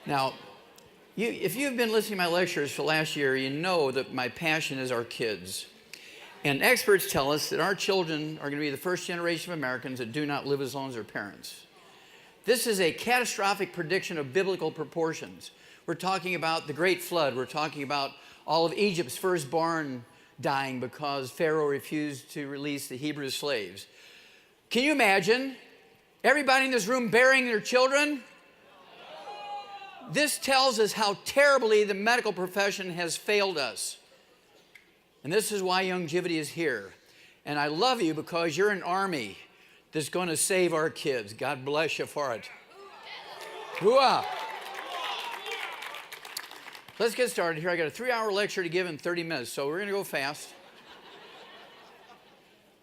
Now, if you've been listening to my lectures for last year, you know that my passion is our kids. And experts tell us that our children are going to be the first generation of Americans that do not live as long as their parents. This is a catastrophic prediction of biblical proportions. We're talking about the Great Flood. We're talking about all of Egypt's firstborn dying because Pharaoh refused to release the Hebrew slaves. Can you imagine everybody in this room burying their children? This tells us how terribly the medical profession has failed us. And this is why longevity is here. And I love you because you're an army that's going to save our kids. God bless you for it. Hooah! Let's get started here. I got a 3-hour lecture to give in 30 minutes, so we're going to go fast.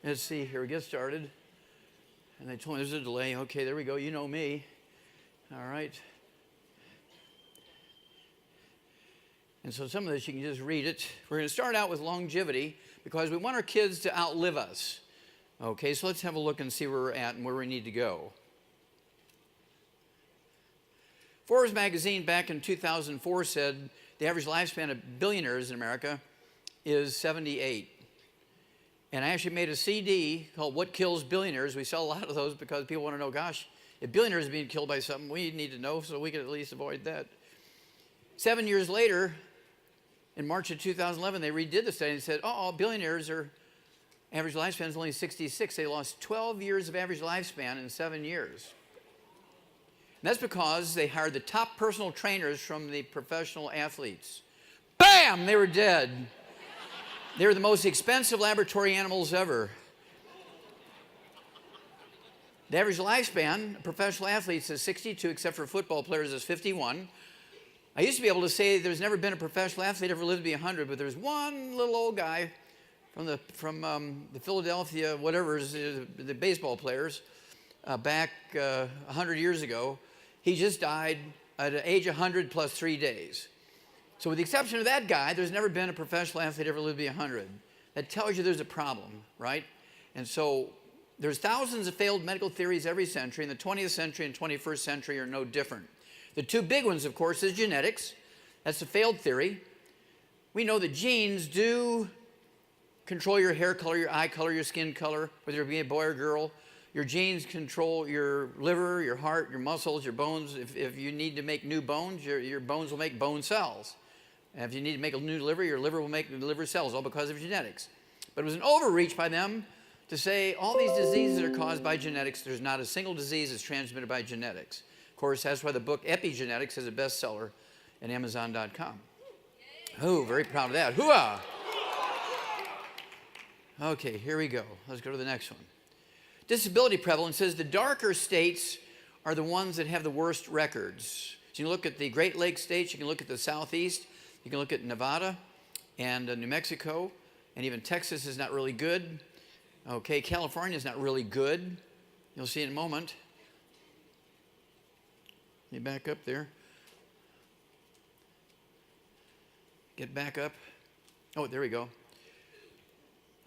Let's see here. We get started. And they told me there's a delay. Okay, there we go. You know me. All right. And so some of this, you can just read it. We're going to start out with longevity because we want our kids to outlive us. Okay, so let's have a look and see where we're at and where we need to go. Forbes magazine back in 2004 said the average lifespan of billionaires in America is 78. And I actually made a CD called What Kills Billionaires. We sell a lot of those because people want to know, gosh, if billionaires are being killed by something, we need to know so we can at least avoid that. 7 years later, in March of 2011, they redid the study and said, billionaires are, average lifespan is only 66. They lost 12 years of average lifespan in 7 years. And that's because they hired the top personal trainers from the professional athletes. Bam! They were dead. They were the most expensive laboratory animals ever. The average lifespan of professional athletes is 62, except for football players is 51. I used to be able to say there's never been a professional athlete ever lived to be 100, but there's one little old guy from the Philadelphia, the baseball players, back 100 years ago. He just died at age 100 plus 3 days. So with the exception of that guy, there's never been a professional athlete ever lived to be 100. That tells you there's a problem, right? And so there's thousands of failed medical theories every century, and the 20th century and 21st century are no different. The two big ones, of course, is genetics. That's a failed theory. We know that genes do control your hair color, your eye color, your skin color, whether it be a boy or girl. Your genes control your liver, your heart, your muscles, your bones. If you need to make new bones, your bones will make bone cells. And if you need to make a new liver, your liver will make liver cells, all because of genetics. But it was an overreach by them to say all these diseases are caused by genetics. There's not a single disease that's transmitted by genetics. Of course, that's why the book Epigenetics is a bestseller at Amazon.com. Oh, very proud of that. Hooah! Okay, here we go. Let's go to the next one. Disability prevalence says the darker states are the ones that have the worst records. So you can look at the Great Lakes states, you can look at the Southeast, you can look at Nevada and New Mexico, and even Texas is not really good. Okay, California is not really good. You'll see in a moment. Let me back up there. Get back up. Oh, there we go.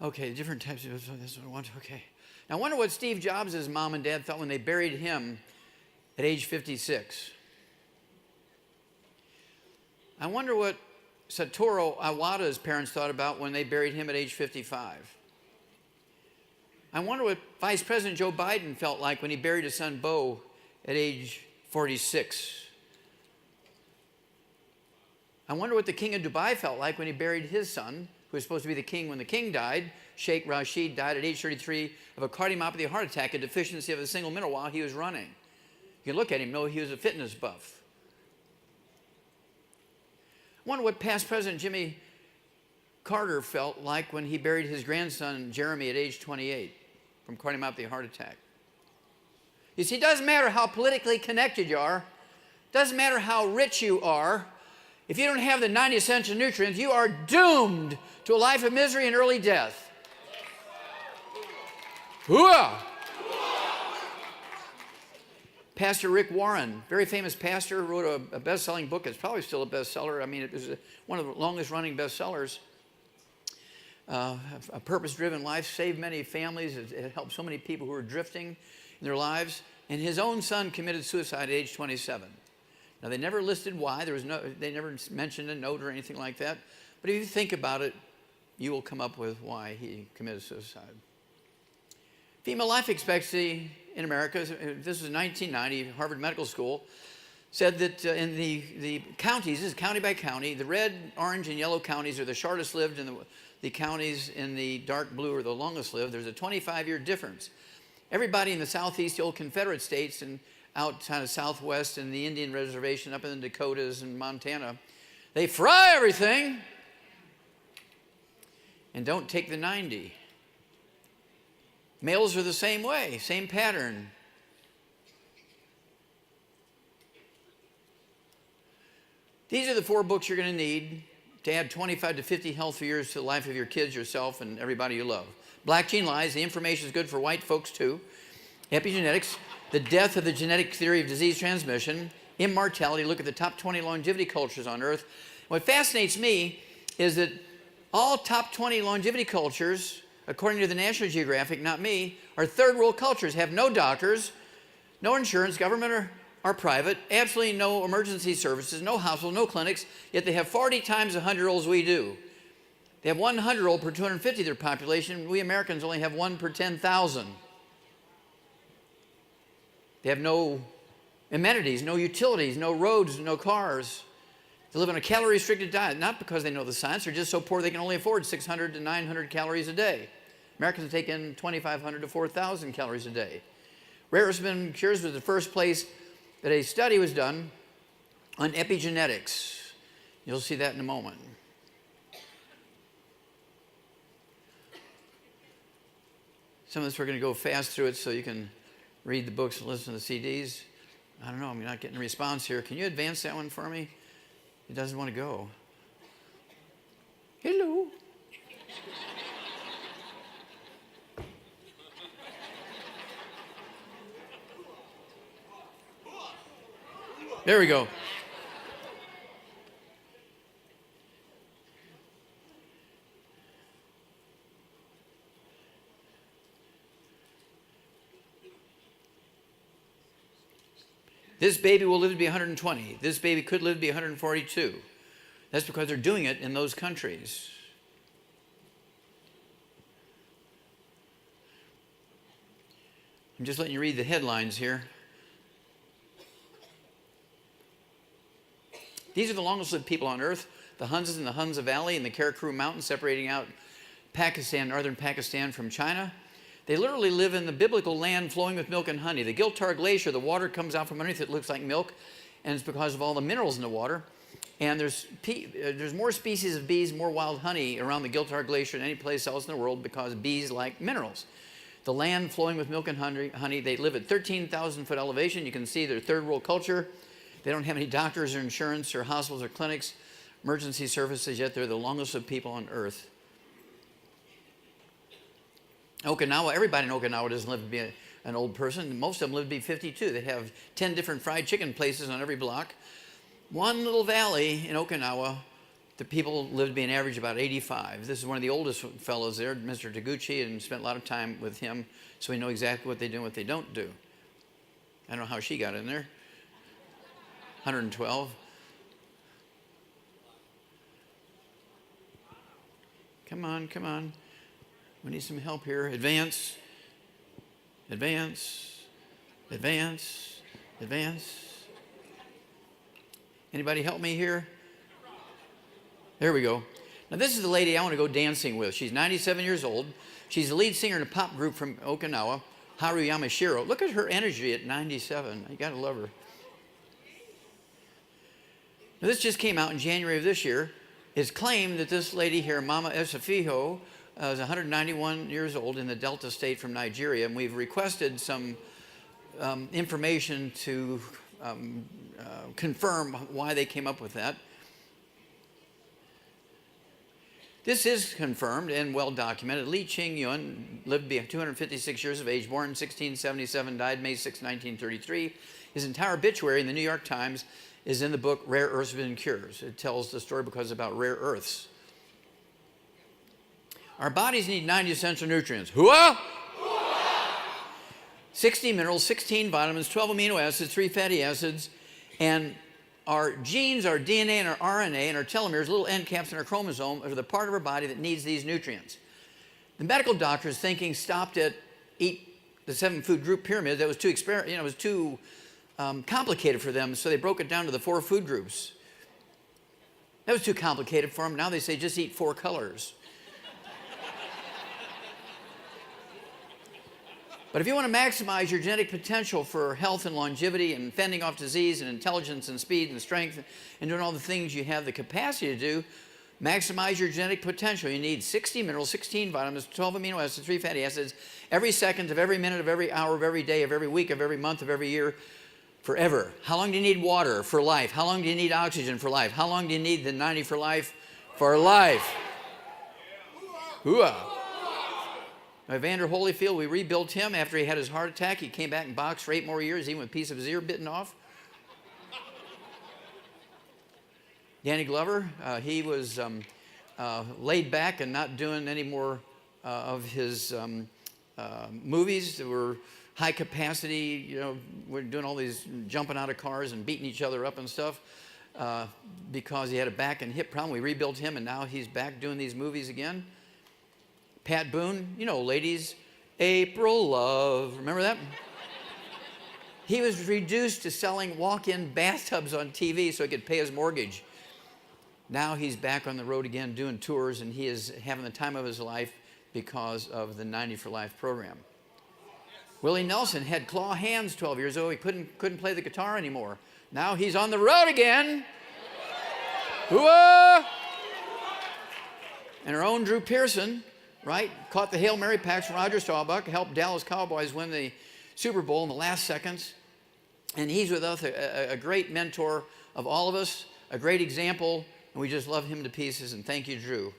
Okay, different types of, that's what I want. Okay. Now, I wonder what Steve Jobs' mom and dad thought when they buried him at age 56. I wonder what Satoru Iwata's parents thought about when they buried him at age 55. I wonder what Vice President Joe Biden felt like when he buried his son Beau at age 46. I wonder what the king of Dubai felt like when he buried his son, who was supposed to be the king when the king died. Sheikh Rashid died at age 33 of a cardiomyopathy heart attack, a deficiency of a single mineral while he was running. You can look at him, know he was a fitness buff. I wonder what past President Jimmy Carter felt like when he buried his grandson Jeremy at age 28 from cardiomyopathy heart attack. You see, it doesn't matter how politically connected you are, doesn't matter how rich you are, if you don't have the 90 essential nutrients, you are doomed to a life of misery and early death. Hooah! Pastor Rick Warren, very famous pastor, wrote a best-selling book. It's probably still a bestseller. I mean, it was one of the longest-running bestsellers. A purpose-driven life, saved many families. It helped so many people who were drifting in their lives. And his own son committed suicide at age 27. Now, they never listed why. They never mentioned a note or anything like that. But if you think about it, you will come up with why he committed suicide. Female life expectancy in America, this was 1990, Harvard Medical School, said that in the counties, this is county by county, the red, orange, and yellow counties are the shortest lived, and the counties in the dark blue are the longest lived. There's a 25-year difference. Everybody in the southeast, the old Confederate states, and out kind of southwest in the Indian reservation, up in the Dakotas and Montana, they fry everything and don't take the 90. Males are the same way, same pattern. These are the 4 books you're going to need to add 25 to 50 healthy years to the life of your kids, yourself, and everybody you love. Black Gene Lies, the information is good for white folks too. Epigenetics, the death of the genetic theory of disease transmission. Immortality, look at the top 20 longevity cultures on Earth. What fascinates me is that all top 20 longevity cultures, according to the National Geographic, not me, are third world cultures, have no doctors, no insurance, government or private, absolutely no emergency services, no hospitals, no clinics, yet they have 40 times the 100-year-olds we do. They have 100-year-old per 250 of their population. We Americans only have 1 per 10,000. They have no amenities, no utilities, no roads, no cars. They live on a calorie-restricted diet, not because they know the science, they're just so poor they can only afford 600 to 900 calories a day. Americans take in 2,500 to 4,000 calories a day. Rare Earth Cures was the first place that a study was done on epigenetics. You'll see that in a moment. Some of this we're going to go fast through it so you can read the books and listen to the CDs. I don't know, I'm not getting a response here. Can you advance that one for me? It doesn't want to go. Hello. There we go. This baby will live to be 120. This baby could live to be 142. That's because they're doing it in those countries. I'm just letting you read the headlines here. These are the longest lived people on Earth. The Hunzas in the Hunza Valley and the Karakoram Mountains separating out Pakistan, northern Pakistan from China. They literally live in the biblical land flowing with milk and honey. The Giltar Glacier, the water comes out from underneath it, looks like milk, and it's because of all the minerals in the water. And there's more species of bees, more wild honey around the Giltar Glacier than any place else in the world because bees like minerals. The land flowing with milk and honey, they live at 13,000 foot elevation. You can see their third world culture. They don't have any doctors or insurance or hospitals or clinics, emergency services, yet they're the longest lived people on Earth. Okinawa, everybody in Okinawa doesn't live to be an old person. Most of them live to be 52. They have 10 different fried chicken places on every block. One little valley in Okinawa, the people live to be an average about 85. This is one of the oldest fellows there, Mr. Taguchi, and spent a lot of time with him, so we know exactly what they do and what they don't do. I don't know how she got in there. 112. Come on, come on. We need some help here. Advance, advance, advance, advance. Anybody help me here? There we go. Now this is the lady I want to go dancing with. She's 97 years old. She's the lead singer in a pop group from Okinawa, Haru Yamashiro. Look at her energy at 97. You got to love her. Now, this just came out in January of this year. It's claimed that this lady here, Mama Esafiho, is 191 years old in the Delta State from Nigeria, and we've requested some information to confirm why they came up with that. This is confirmed and well documented. Li Qingyun lived to be 256 years of age, born in 1677, died May 6, 1933. His entire obituary in the New York Times is in the book Rare Earths and Cures. It tells the story because it's about rare earths. Our bodies need 90 essential nutrients. Hooah! 60 minerals, 16 vitamins, 12 amino acids, 3 fatty acids, and our genes, our DNA, and our RNA, and our telomeres, little end caps in our chromosome, are the part of our body that needs these nutrients. The medical doctors' thinking stopped at eat the 7-food group pyramid. That was too it was too complicated for them, so they broke it down to the 4 food groups. That was too complicated for them. Now they say just eat 4 colors. But if you want to maximize your genetic potential for health and longevity and fending off disease and intelligence and speed and strength and doing all the things you have the capacity to do, maximize your genetic potential. You need 60 minerals, 16 vitamins, 12 amino acids, 3 fatty acids, every second of every minute of every hour of every day of every week of every month of every year, forever. How long do you need water for life? How long do you need oxygen for life? How long do you need the 90 for life? For life. Hooah. Evander Holyfield, we rebuilt him after he had his heart attack. He came back and boxed for 8 more years, even with a piece of his ear bitten off. Danny Glover, he was laid back and not doing any more of his movies that were high capacity. You know, we're doing all these jumping out of cars and beating each other up and stuff because he had a back and hip problem. We rebuilt him, and now he's back doing these movies again. Pat Boone, you know, ladies, April Love, remember that? He was reduced to selling walk-in bathtubs on TV so he could pay his mortgage. Now he's back on the road again doing tours, and he is having the time of his life because of the 90 for Life program. Willie Nelson had claw hands 12 years ago. He couldn't play the guitar anymore. Now he's on the road again. Hooah! And our own Drew Pearson, right, caught the Hail Mary pass from Roger Staubach, helped Dallas Cowboys win the Super Bowl in the last seconds. And he's with us, a great mentor of all of us, a great example, and we just love him to pieces, and thank you, Drew.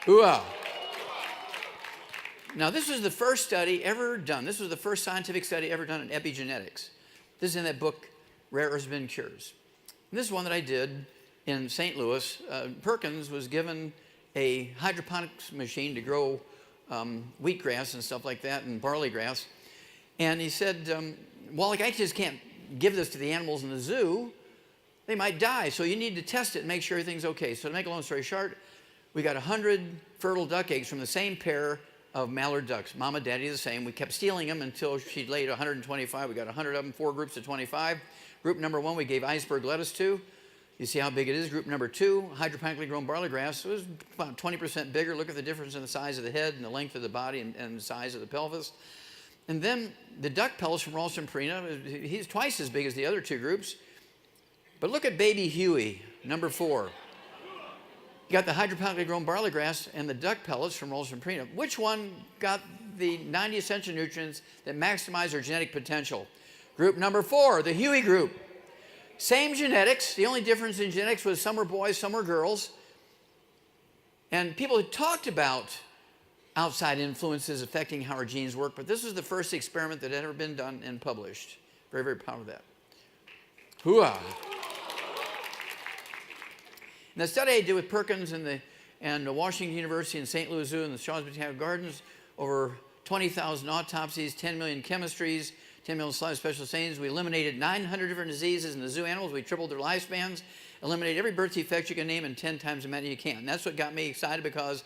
Hooah! Now, this was the first study ever done. This was the first scientific study ever done in epigenetics. This is in that book, Rare Earths Been Cures. And this is one that I did in St. Louis. Perkins was given a hydroponics machine to grow wheatgrass and stuff like that and barley grass. And he said, Wallach, I just can't give this to the animals in the zoo. They might die, so you need to test it and make sure everything's okay. So to make a long story short, we got 100 fertile duck eggs from the same pair of mallard ducks. Mama, daddy the same. We kept stealing them until she laid 125. We got 100 of them, 4 groups of 25. Group number 1 we gave iceberg lettuce to. You see how big it is. Group number 2, hydroponically grown barley grass. It was about 20% bigger. Look at the difference in the size of the head and the length of the body and the size of the pelvis. And then the duck pellets from Ralston Purina, he's twice as big as the other 2 groups. But look at baby Huey, number 4. You got the hydroponically grown barley grass and the duck pellets from Ralston Purina. Which one got the 90 essential nutrients that maximize their genetic potential? Group number 4, the Huey group. Same genetics. The only difference in genetics was some were boys, some were girls. And people had talked about outside influences affecting how our genes work, but this was the first experiment that had ever been done and published. Very, very proud of that. Hooah! And the study I did with Perkins and the Washington University and St. Louis Zoo and the Shaw's Botanical Gardens, over 20,000 autopsies, 10 million chemistries, 10 million special stains. We eliminated 900 different diseases in the zoo animals. We tripled their lifespans, eliminated every birth defect you can name, and 10 times as many you can. And that's what got me excited, because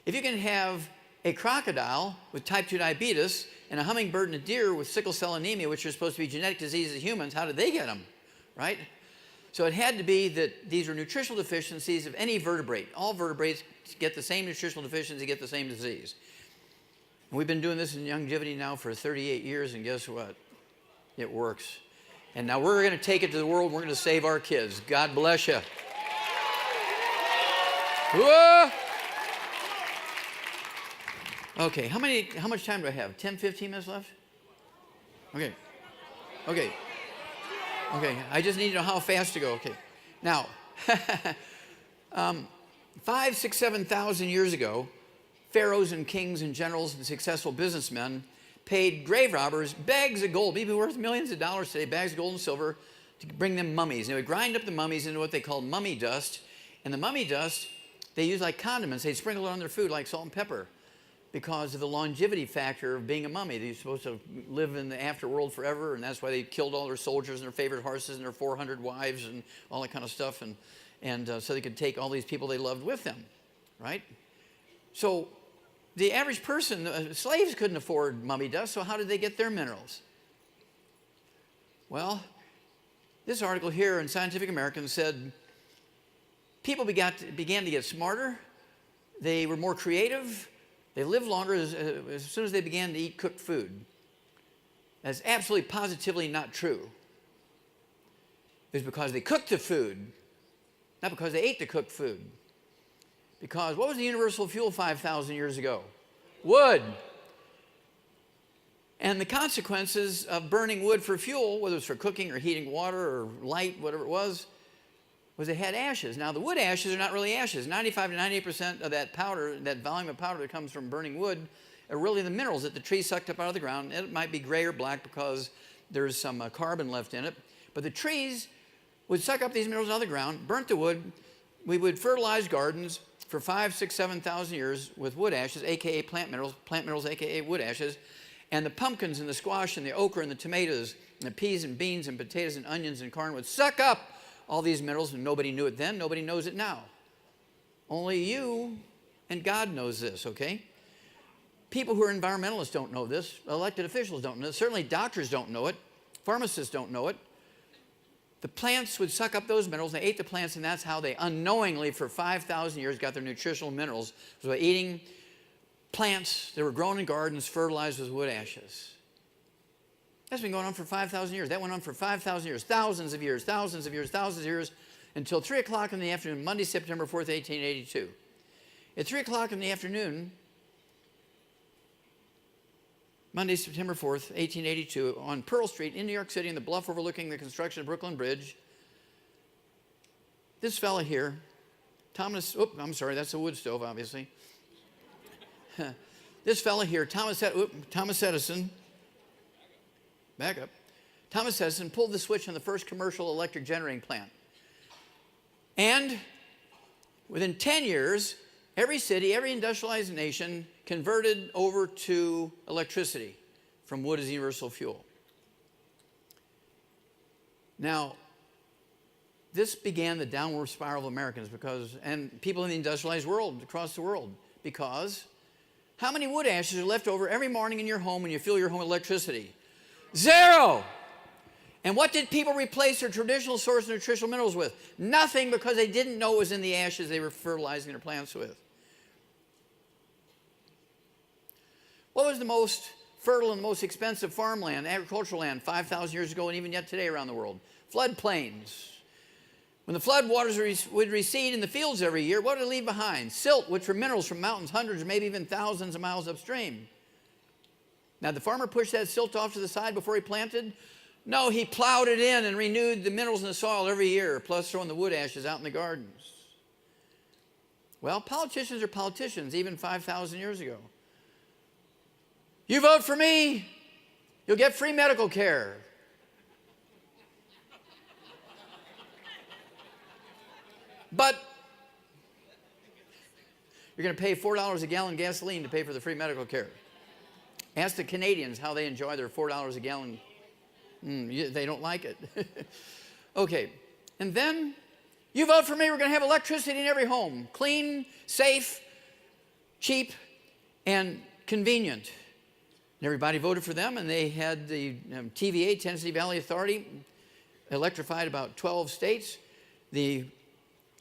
if you can have a crocodile with type 2 diabetes and a hummingbird and a deer with sickle cell anemia, which are supposed to be genetic diseases of humans, how did they get them, right? So it had to be that these are nutritional deficiencies of any vertebrate. All vertebrates get the same nutritional deficiency, get the same disease. And we've been doing this in longevity now for 38 years, and guess what? It works. And now we're going to take it to the world. We're going to save our kids. God bless you. Whoa! Okay, how much time do I have? 10, 15 minutes left? Okay. Okay. Okay, I just need to know how fast to go. Okay. Now, 5, 6, 7,000 years ago, pharaohs and kings and generals and successful businessmen paid grave robbers bags of gold, maybe worth millions of dollars today, bags of gold and silver, to bring them mummies. And they would grind up the mummies into what they called mummy dust. And the mummy dust, they used like condiments. They'd sprinkle it on their food like salt and pepper. because of the longevity factor of being a mummy. They're supposed to live in the afterworld forever, and that's why they killed all their soldiers and their favorite horses and their 400 wives and all that kind of stuff, and so they could take all these people they loved with them, right? So the average person, slaves couldn't afford mummy dust, so how did they get their minerals? Well, this article here in Scientific American said people began to get smarter, they were more creative, they lived longer as soon as they began to eat cooked food. That's absolutely positively not true. It's because they cooked the food, not because they ate the cooked food. Because what was the universal fuel 5,000 years ago? Wood. And the consequences of burning wood for fuel, whether it's for cooking or heating water or light, whatever it was they had ashes. Now, the wood ashes are not really ashes. 95 to 98% of that powder, that volume of powder that comes from burning wood, are really the minerals that the tree sucked up out of the ground. It might be gray or black because there's some carbon left in it. But the trees would suck up these minerals out of the ground, burnt the wood. We would fertilize gardens for 5, 6, 7,000 years with wood ashes, a.k.a. plant minerals, a.k.a. wood ashes. And the pumpkins and the squash and the okra and the tomatoes and the peas and beans and potatoes and onions and corn would suck up all these minerals, and nobody knew it then, nobody knows it now. Only you and God knows this, okay? People who are environmentalists don't know this. Elected officials don't know it. Certainly doctors don't know it. Pharmacists don't know it. The plants would suck up those minerals. They ate the plants, and that's how they unknowingly for 5,000 years got their nutritional minerals. It was by eating plants that were grown in gardens, fertilized with wood ashes. That's been going on for 5,000 years. That went on for 5,000 years, thousands of years, thousands of years, thousands of years, until 3 o'clock in the afternoon, Monday, September 4th, 1882. At 3 o'clock in the afternoon, Monday, September 4th, 1882, on Pearl Street in New York City, in the bluff overlooking the construction of Brooklyn Bridge, this fella here, Thomas, I'm sorry, that's a wood stove, obviously. This fella here, Thomas Edison, back up. Thomas Edison pulled the switch on the first commercial electric generating plant. And within 10 years, every city, every industrialized nation converted over to electricity from wood as the universal fuel. Now, this began the downward spiral of Americans and people in the industrialized world, across the world, because how many wood ashes are left over every morning in your home when you fuel your home with electricity? 0. And what did people replace their traditional source of nutritional minerals with? Nothing, because they didn't know it was in the ashes they were fertilizing their plants with. What was the most fertile and the most expensive farmland, agricultural land, 5,000 years ago and even yet today around the world? Floodplains. When the flood waters would recede in the fields every year, what did it leave behind? Silt, which were minerals from mountains hundreds, maybe even thousands of miles upstream. Now, the farmer pushed that silt off to the side before he planted? No, he plowed it in and renewed the minerals in the soil every year, plus throwing the wood ashes out in the gardens. Well, politicians are politicians, even 5,000 years ago. You vote for me, you'll get free medical care. But you're going to pay $4 a gallon gasoline to pay for the free medical care. Ask the Canadians how they enjoy their $4 a gallon. They don't like it. Okay, and then you vote for me, we're going to have electricity in every home. Clean, safe, cheap, and convenient. And everybody voted for them, and they had the TVA, Tennessee Valley Authority, electrified about 12 states. The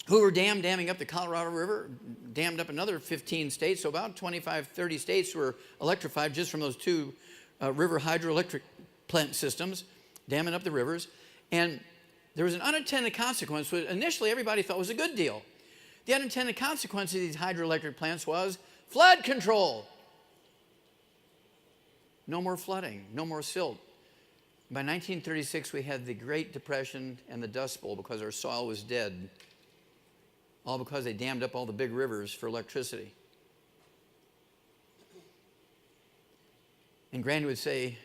Hoover Dam, damming up the Colorado River, dammed up another 15 states, so about 25, 30 states were electrified just from those two river hydroelectric plant systems, damming up the rivers. And there was an unintended consequence, which initially everybody thought was a good deal. The unintended consequence of these hydroelectric plants was flood control. No more flooding, no more silt. By 1936, we had the Great Depression and the Dust Bowl because our soil was dead. All because they dammed up all the big rivers for electricity. And Granny would say,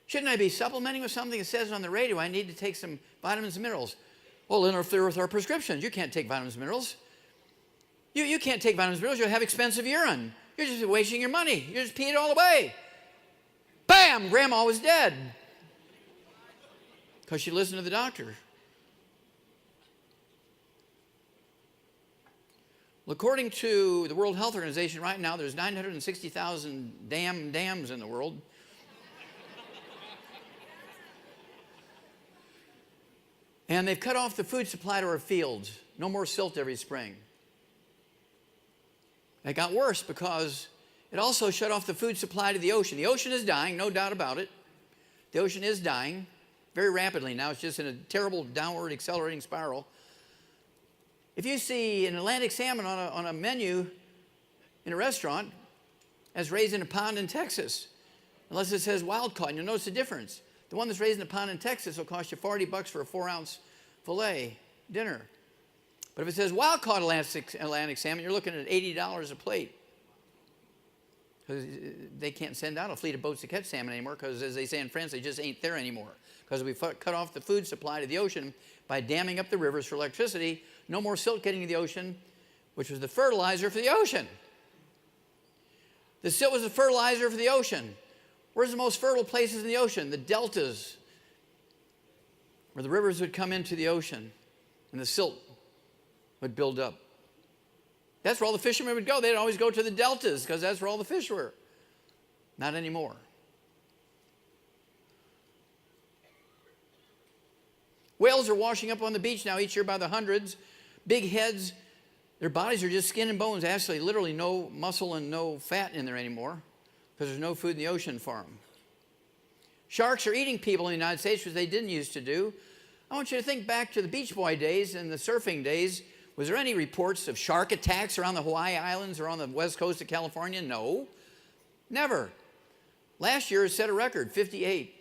shouldn't I be supplementing with something that says on the radio I need to take some vitamins and minerals? Well, interfere with our prescriptions. You can't take vitamins and minerals. You can't take vitamins and minerals. You'll have expensive urine. You're just wasting your money. You're just peeing it all away. Bam! Grandma was dead. Because she listened to the doctor. Well, according to the World Health Organization, right now there's 960,000 dams in the world. And they've cut off the food supply to our fields. No more silt every spring. It got worse because it also shut off the food supply to the ocean. The ocean is dying, no doubt about it. The ocean is dying very rapidly now. It's just in a terrible downward accelerating spiral. If you see an Atlantic salmon on a menu in a restaurant as raised in a pond in Texas, unless it says wild caught, and you'll notice the difference. The one that's raised in a pond in Texas will cost you $40 for a 4-ounce filet dinner. But if it says wild caught Atlantic salmon, you're looking at $80 a plate. Because they can't send out a fleet of boats to catch salmon anymore because, as they say in France, they just ain't there anymore. Because we cut off the food supply to the ocean by damming up the rivers for electricity. No more silt getting to the ocean, which was the fertilizer for the ocean. The silt was the fertilizer for the ocean. Where's the most fertile places in the ocean? The deltas, where the rivers would come into the ocean and the silt would build up. That's where all the fishermen would go. They'd always go to the deltas because that's where all the fish were. Not anymore. Whales are washing up on the beach now each year by the hundreds. Big heads. Their bodies are just skin and bones. Actually, literally no muscle and no fat in there anymore because there's no food in the ocean for them. Sharks are eating people in the United States, which they didn't used to do. I want you to think back to the Beach Boy days and the surfing days. Was there any reports of shark attacks around the Hawaii Islands or on the west coast of California? No. Never. Last year set a record, 58.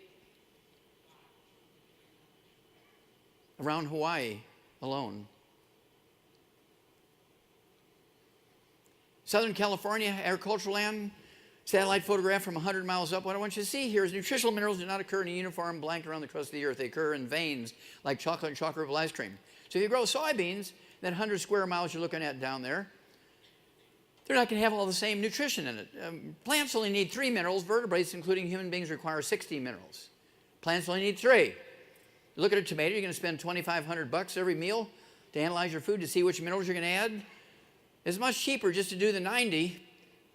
Around Hawaii alone. Southern California, agricultural land, satellite photograph from 100 miles up. What I want you to see here is nutritional minerals do not occur in a uniform blanket around the crust of the earth. They occur in veins like chocolate and chocolate ice cream. So if you grow soybeans, that 100 square miles you're looking at down there, they're not going to have all the same nutrition in it. Plants only need 3 minerals. Vertebrates, including human beings, require 60 minerals. Plants only need 3. You look at a tomato, you're going to spend $2,500 every meal to analyze your food to see which minerals you're going to add. It's much cheaper just to do the 90.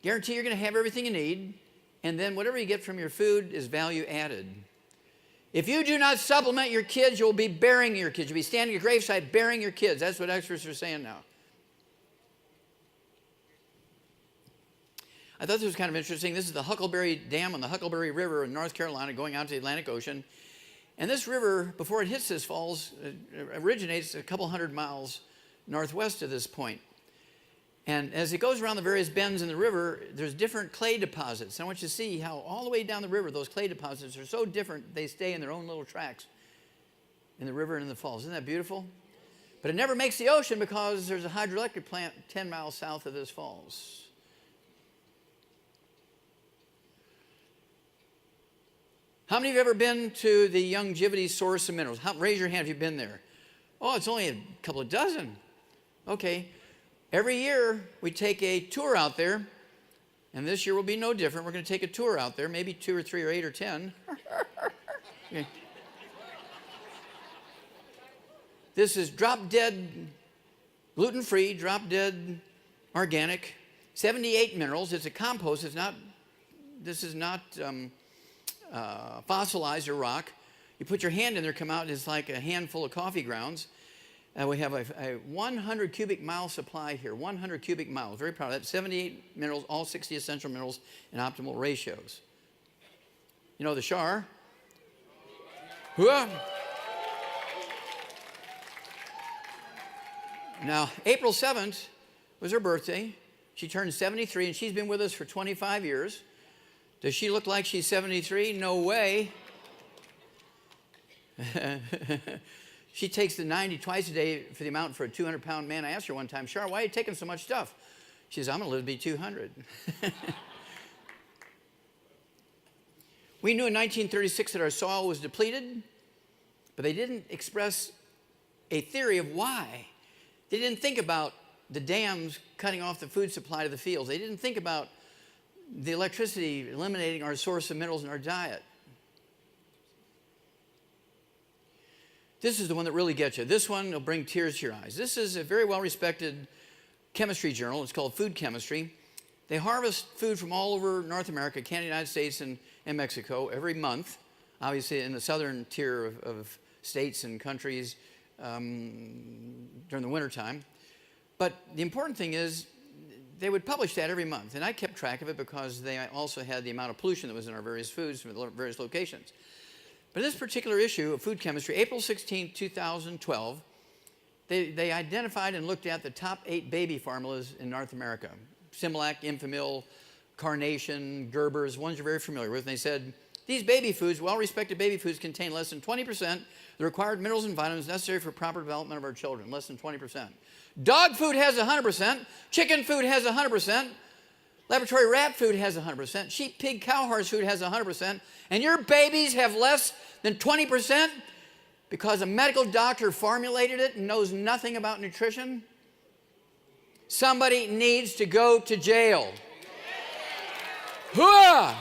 Guarantee you're going to have everything you need, and then whatever you get from your food is value added. If you do not supplement your kids, you'll be burying your kids. You'll be standing at a gravesite burying your kids. That's what experts are saying now. I thought this was kind of interesting. This is the Huckleberry Dam on the Huckleberry River in North Carolina going out to the Atlantic Ocean. And this river, before it hits this falls, originates a couple hundred miles northwest of this point. And as it goes around the various bends in the river, there's different clay deposits. And I want you to see how all the way down the river, those clay deposits are so different, they stay in their own little tracks in the river and in the falls. Isn't that beautiful? But it never makes the ocean because there's a hydroelectric plant 10 miles south of this falls. How many of you have ever been to the Youngevity source of minerals? Raise your hand if you've been there. Oh, it's only a couple of dozen. Okay. Every year we take a tour out there, and this year will be no different. We're going to take a tour out there, maybe 2 or 3 or 8 or 10. Okay. This is drop-dead, gluten-free, drop-dead, organic, 78 minerals. It's a compost. This is not fossilized or rock. You put your hand in there, come out, it's like a handful of coffee grounds. We have a 100 cubic mile supply here, 100 cubic miles. Very proud of that. 78 minerals, all 60 essential minerals in optimal ratios. You know the Shar? Now, April 7th was her birthday. She turned 73, and she's been with us for 25 years. Does she look like she's 73? No way. She takes the 90 twice a day for the amount for a 200-pound man. I asked her one time, Shar, why are you taking so much stuff? She says, I'm going to live to be 200. We knew in 1936 that our soil was depleted, but they didn't express a theory of why. They didn't think about the dams cutting off the food supply to the fields. They didn't think about the electricity eliminating our source of minerals in our diet. This is the one that really gets you. This one will bring tears to your eyes. This is a very well-respected chemistry journal. It's called Food Chemistry. They harvest food from all over North America, Canada, United States, and Mexico every month, obviously in the southern tier of states and countries during the wintertime. But the important thing is they would publish that every month, and I kept track of it because they also had the amount of pollution that was in our various foods from various locations. But in this particular issue of Food Chemistry, April 16, 2012, they identified and looked at the top 8 baby formulas in North America. Similac, Enfamil, Carnation, Gerber's, ones you're very familiar with. And they said, these baby foods, well-respected baby foods, contain less than 20% the required minerals and vitamins necessary for proper development of our children. Less than 20%. Dog food has 100%. Chicken food has 100%. Laboratory rat food has 100%. Sheep, pig, cow, horse food has 100%. And your babies have less than 20% because a medical doctor formulated it and knows nothing about nutrition? Somebody needs to go to jail. Hooah!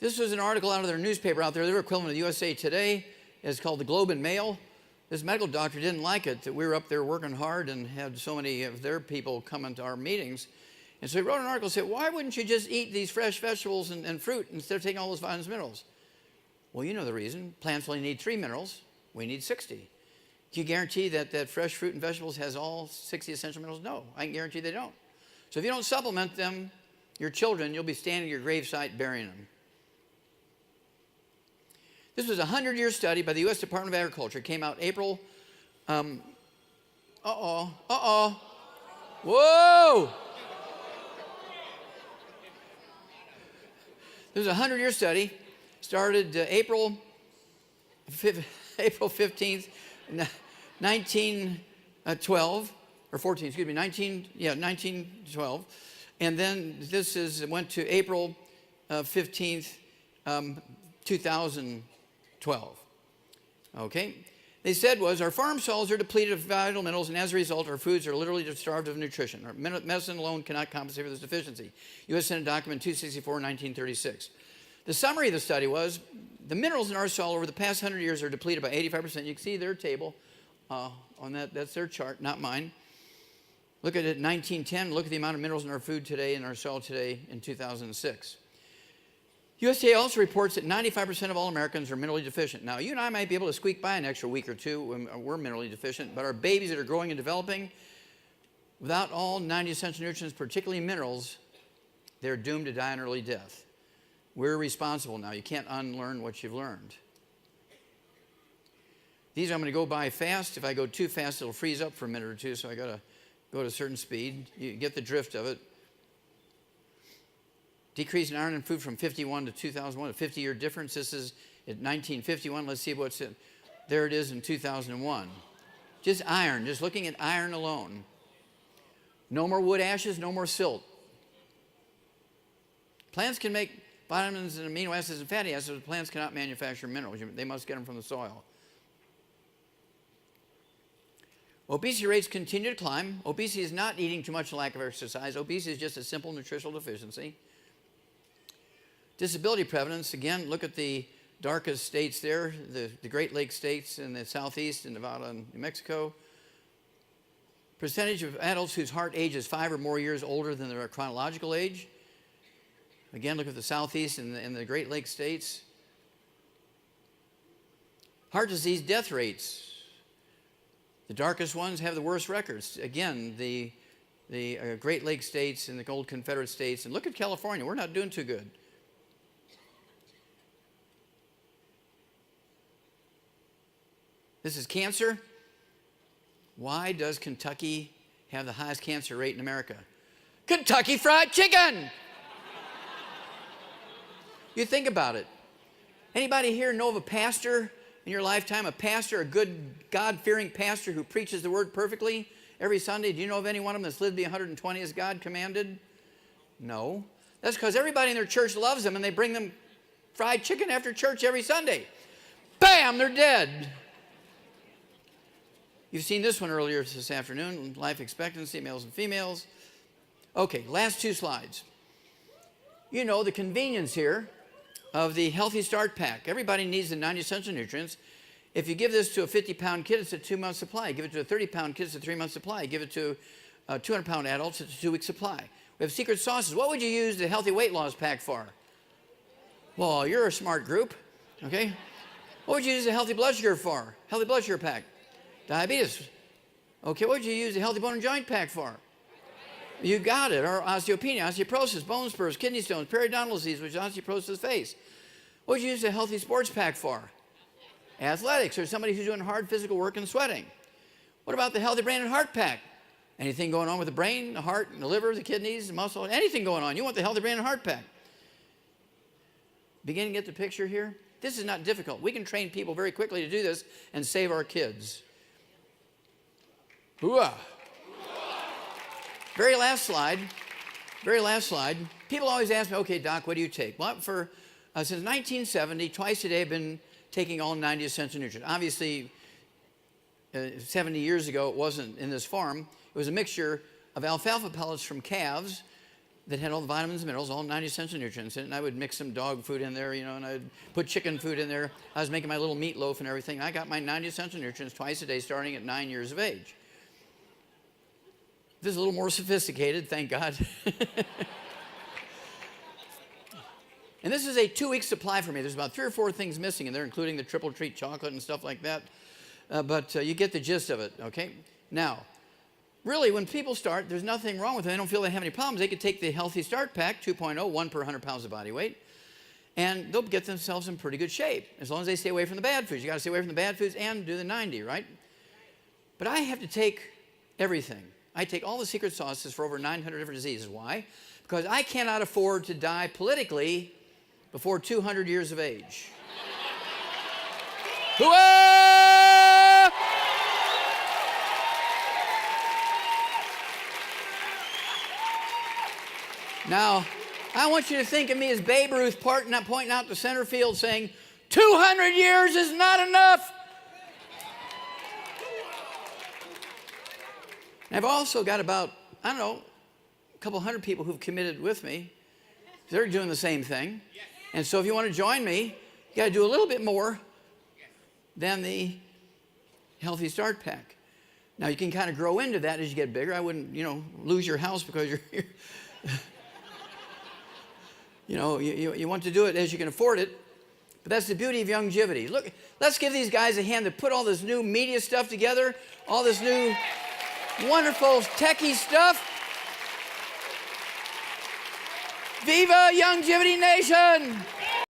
This was an article out of their newspaper out there. Their equivalent of USA Today is called the Globe and Mail. This medical doctor didn't like it that we were up there working hard and had so many of their people come into our meetings. And so he wrote an article and said, why wouldn't you just eat these fresh vegetables and fruit instead of taking all those vitamins and minerals? Well, you know the reason. Plants only need 3 minerals. We need 60. Can you guarantee that fresh fruit and vegetables has all 60 essential minerals? No, I can guarantee they don't. So if you don't supplement them, your children, you'll be standing at your gravesite burying them. This was a 100-year study by the U.S. Department of Agriculture. It came out April. Whoa! This was a 100-year study. Started April 15th, 1912, or 14, excuse me, 1912. And then this went to April 15th, 2012. Okay? They said our farm soils are depleted of vital minerals, and as a result, our foods are literally starved of nutrition. Our medicine alone cannot compensate for this deficiency. U.S. Senate Document 264, 1936. The summary of the study was, the minerals in our soil over the past 100 years are depleted by 85%. You can see their table on that. That's their chart, not mine. Look at it in 1910. Look at the amount of minerals in our food today, in our soil today, in 2006. USDA also reports that 95% of all Americans are minerally deficient. Now, you and I might be able to squeak by an extra week or two when we're minerally deficient, but our babies that are growing and developing, without all 90 essential nutrients, particularly minerals, they're doomed to die an early death. We're responsible now. You can't unlearn what you've learned. These I'm going to go by fast. If I go too fast, it'll freeze up for a minute or two, so I got to go at a certain speed. You get the drift of it. Decrease in iron in food from 51 to 2001, a 50-year difference. This is at 1951. Let's see what's it. There it is in 2001. Just iron, just looking at iron alone. No more wood ashes, no more silt. Plants can make vitamins and amino acids and fatty acids, but plants cannot manufacture minerals. They must get them from the soil. Obesity rates continue to climb. Obesity is not eating too much and lack of exercise. Obesity is just a simple nutritional deficiency. Disability prevalence, again, look at the darkest states there, the Great Lakes states in the southeast, in Nevada and New Mexico. Percentage of adults whose heart age is 5 or more years older than their chronological age. Again, look at the southeast and the Great Lakes states. Heart disease death rates. The darkest ones have the worst records. Again, the Great Lakes states and the old Confederate states. And look at California. We're not doing too good. This is cancer. Why does Kentucky have the highest cancer rate in America? Kentucky Fried Chicken! You think about it. Anybody here know of a pastor in your lifetime, a pastor, a good God-fearing pastor who preaches the word perfectly every Sunday? Do you know of any one of them that's lived to be 120 as God commanded? No. That's because everybody in their church loves them and they bring them fried chicken after church every Sunday. Bam, they're dead. You've seen this one earlier this afternoon, life expectancy, males and females. Okay, last two slides. You know the convenience here of the Healthy Start Pack. Everybody needs the 90 essential nutrients. If you give this to a 50-pound kid, it's a 2-month supply. Give it to a 30-pound kid, it's a 3-month supply. Give it to 200-pound adults, it's a 2-week supply. We have secret sauces. What would you use the Healthy Weight Loss Pack for? Well, you're a smart group, okay? What would you use the Healthy Blood Sugar for? Healthy Blood Sugar Pack. Diabetes. Okay, what would you use the Healthy Bone and Joint Pack for? You got it. Or osteopenia, osteoporosis, bone spurs, kidney stones, periodontal disease, which is osteoporosis of the face. What would you use the Healthy Sports Pack for? Athletics, or somebody who's doing hard physical work and sweating. What about the Healthy Brain and Heart Pack? Anything going on with the brain, the heart, the liver, the kidneys, the muscle, anything going on. You want the Healthy Brain and Heart Pack. Beginning to get the picture here? This is not difficult. We can train people very quickly to do this and save our kids. Hooah! Very last slide. Very last slide. People always ask me, okay, Doc, what do you take? Well, since 1970, twice a day I've been taking all 90 essential nutrients. Obviously, 70 years ago, it wasn't in this form. It was a mixture of alfalfa pellets from calves that had all the vitamins and minerals, all 90 essential nutrients in it, and I would mix some dog food in there, you know, and I'd put chicken food in there. I was making my little meatloaf and everything. I got my 90 essential nutrients twice a day starting at 9 years of age. This is a little more sophisticated, thank God. And this is a 2-week supply for me. There's about 3 or 4 things missing in there, including the triple treat chocolate and stuff like that. But you get the gist of it, okay? Now, really, when people start, there's nothing wrong with them. They don't feel they have any problems. They could take the Healthy Start Pack, 2.0, 1 per 100 pounds of body weight, and they'll get themselves in pretty good shape, as long as they stay away from the bad foods. You got to stay away from the bad foods and do the 90, right? But I have to take everything. I take all the secret sauces for over 900 different diseases. Why? Because I cannot afford to die politically before 200 years of age. Hooah! Now, I want you to think of me as Babe Ruth pointing out the center field saying, 200 years is not enough. And I've also got about, I don't know, a couple hundred people who've committed with me. They're doing the same thing. And so if you want to join me, you got to do a little bit more than the Healthy Start Pack. Now, you can kind of grow into that as you get bigger. I wouldn't, lose your house because you're you want to do it as you can afford it. But that's the beauty of longevity. Look, let's give these guys a hand to put all this new media stuff together, all this new wonderful techie stuff. Viva Longevity Nation!